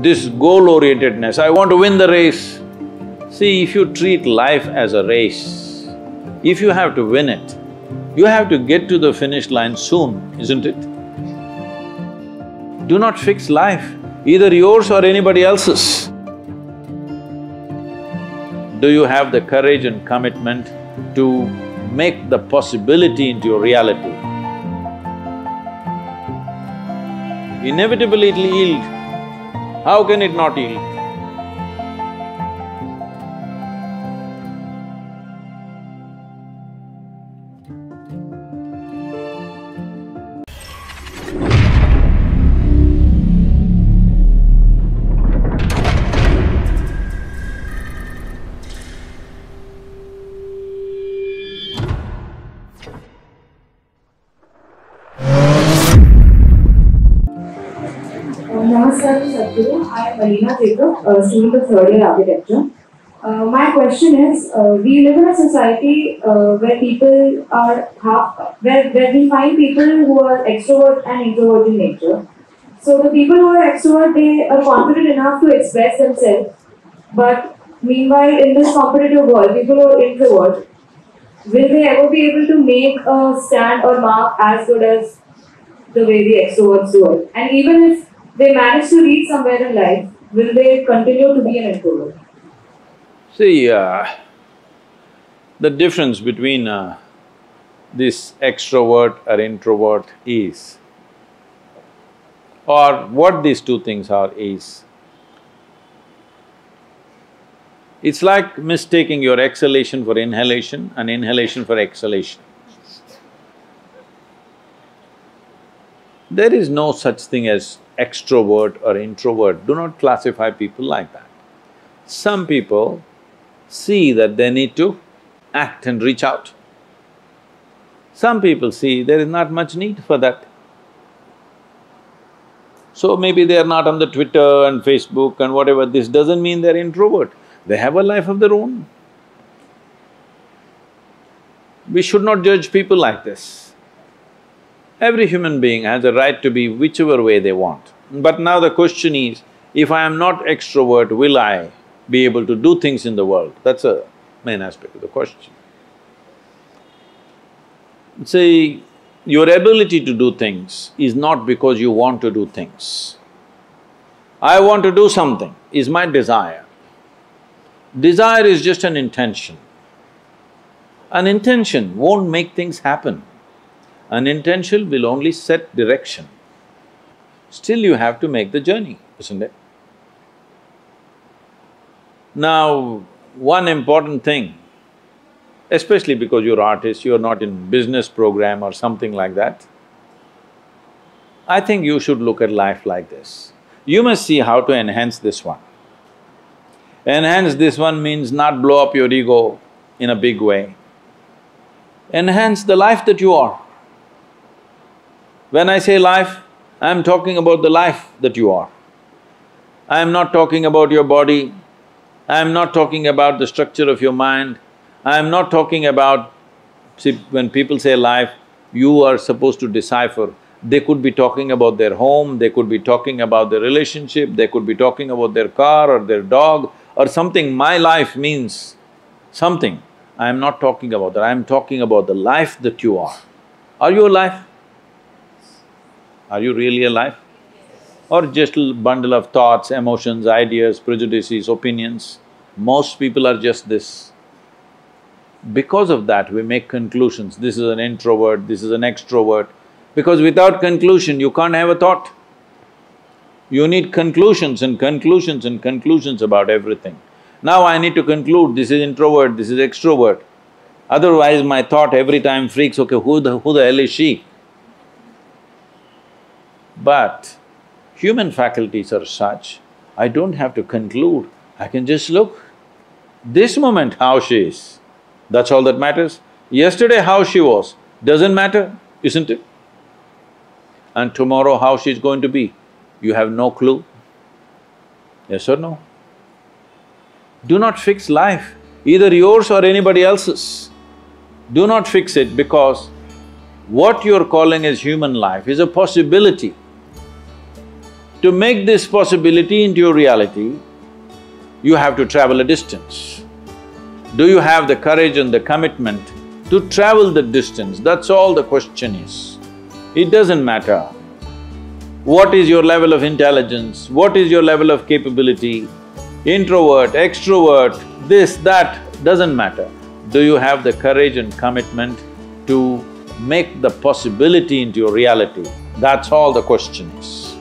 this goal-orientedness, I want to win the race. See, if you treat life as a race, if you have to win it, you have to get to the finish line soon, isn't it? Do not fix life, either yours or anybody else's. Do you have the courage and commitment to make the possibility into your reality? Inevitably it'll yield. How can it not yield? Namaskar, Sadhguru. I am Alina Jacob, a student of third year architecture. My question is, we live in a society where people are where we find people who are extrovert and introvert in nature. So the people who are extrovert, they are confident enough to express themselves. But meanwhile, in this competitive world, people who are introvert, will they ever be able to make a stand or mark as good as the way the extroverts do it? And even if they manage to reach somewhere in life, will they continue to be an introvert? See, the difference between this extrovert or introvert is, or what these two things are is, it's like mistaking your exhalation for inhalation and inhalation for exhalation. There is no such thing as extrovert or introvert. Do not classify people like that. Some people see that they need to act and reach out. Some people see there is not much need for that. So maybe they are not on the Twitter and Facebook and whatever, this doesn't mean they're introvert. They have a life of their own. We should not judge people like this. Every human being has a right to be whichever way they want. But now the question is, if I am not extrovert, will I be able to do things in the world? That's a main aspect of the question. See, your ability to do things is not because you want to do things. I want to do something is my desire. Desire is just an intention. An intention won't make things happen. An intention will only set direction. Still you have to make the journey, isn't it? Now, one important thing, especially because you're artist, you're not in business program or something like that, I think you should look at life like this. You must see how to enhance this one. Enhance this one means not blow up your ego in a big way. Enhance the life that you are. When I say life, I am talking about the life that you are. I am not talking about your body, I am not talking about the structure of your mind, I am not talking about… See, when people say life, you are supposed to decipher. They could be talking about their home, they could be talking about their relationship, they could be talking about their car or their dog or something. My life means something. I am not talking about that, I am talking about the life that you are. Are you alive? Are you really alive? Or just a bundle of thoughts, emotions, ideas, prejudices, opinions? Most people are just this. Because of that, we make conclusions, this is an introvert, this is an extrovert. Because without conclusion, you can't have a thought. You need conclusions and conclusions and conclusions about everything. Now I need to conclude, this is introvert, this is extrovert. Otherwise my thought every time freaks, okay, who the hell is she? But human faculties are such, I don't have to conclude, I can just look. This moment how she is, that's all that matters. Yesterday how she was, doesn't matter, isn't it? And tomorrow how she's going to be, you have no clue. Yes or no? Do not fix life, either yours or anybody else's. Do not fix it, because what you're calling as human life is a possibility. To make this possibility into your reality, you have to travel a distance. Do you have the courage and the commitment to travel the distance? That's all the question is. It doesn't matter what is your level of intelligence, what is your level of capability, introvert, extrovert, this, that, doesn't matter. Do you have the courage and commitment to make the possibility into your reality? That's all the question is.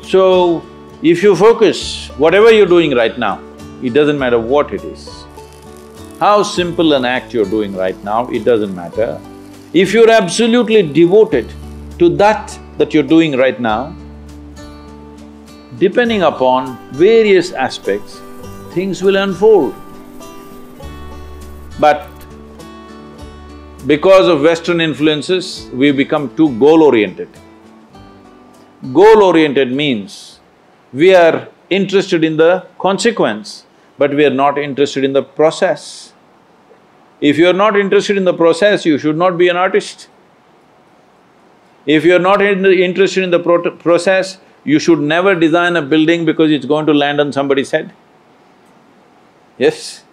So, if you focus, whatever you're doing right now, it doesn't matter what it is. How simple an act you're doing right now, it doesn't matter. If you're absolutely devoted to that you're doing right now, depending upon various aspects, things will unfold. But because of Western influences, we become too goal-oriented. Goal-oriented means we are interested in the consequence, but we are not interested in the process. If you are not interested in the process, you should not be an artist. If you are not interested in the process, you should never design a building because it's going to land on somebody's head. Yes?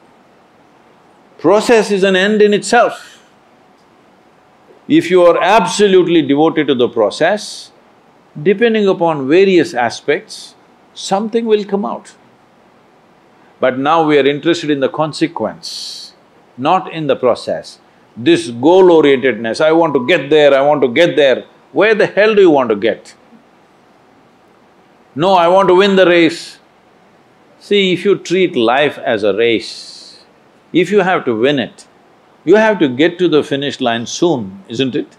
Process is an end in itself. If you are absolutely devoted to the process, depending upon various aspects, something will come out. But now we are interested in the consequence, not in the process. This goal-orientedness, I want to get there, I want to get there. Where the hell do you want to get? No, I want to win the race. See, if you treat life as a race, if you have to win it, you have to get to the finish line soon, isn't it?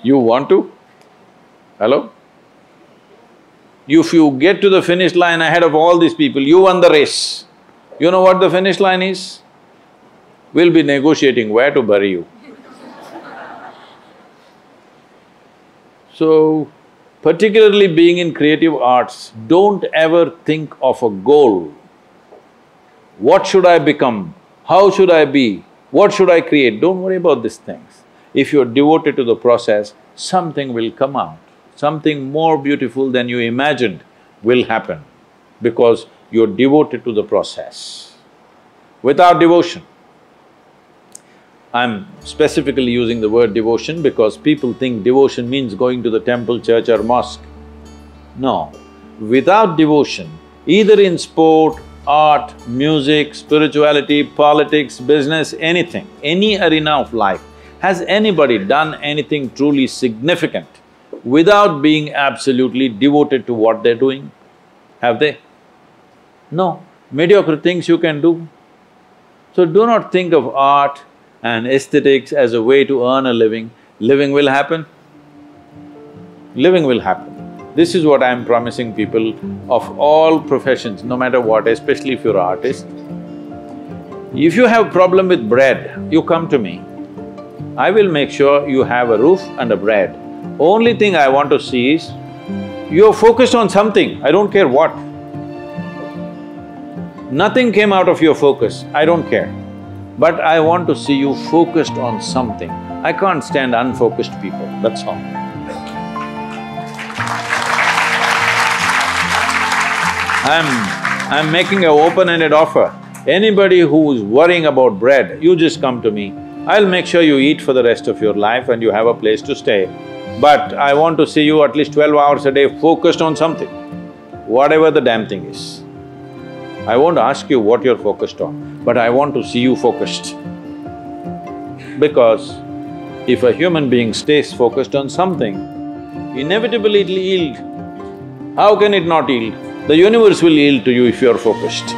You want to? Hello? If you get to the finish line ahead of all these people, you won the race. You know what the finish line is? We'll be negotiating where to bury you. So, particularly being in creative arts, don't ever think of a goal. What should I become? How should I be? What should I create? Don't worry about these things. If you're devoted to the process, something will come out. Something more beautiful than you imagined will happen because you're devoted to the process. Without devotion, I'm specifically using the word devotion because people think devotion means going to the temple, church or mosque. No, without devotion, either in sport, art, music, spirituality, politics, business, anything, any arena of life, has anybody done anything truly significant without being absolutely devoted to what they're doing? Have they? No, mediocre things you can do. So do not think of art and aesthetics as a way to earn a living. Living will happen. Living will happen. This is what I'm promising people of all professions, no matter what, especially if you're an artist. If you have problem with bread, you come to me. I will make sure you have a roof and a bread. Only thing I want to see is, you're focused on something, I don't care what. Nothing came out of your focus, I don't care. But I want to see you focused on something. I can't stand unfocused people, that's all. I'm making an open-ended offer. Anybody who is worrying about bread, you just come to me. I'll make sure you eat for the rest of your life and you have a place to stay. But I want to see you at least 12 hours a day focused on something, whatever the damn thing is. I won't ask you what you're focused on, but I want to see you focused. Because if a human being stays focused on something, inevitably it'll yield. How can it not yield? The universe will yield to you if you're focused.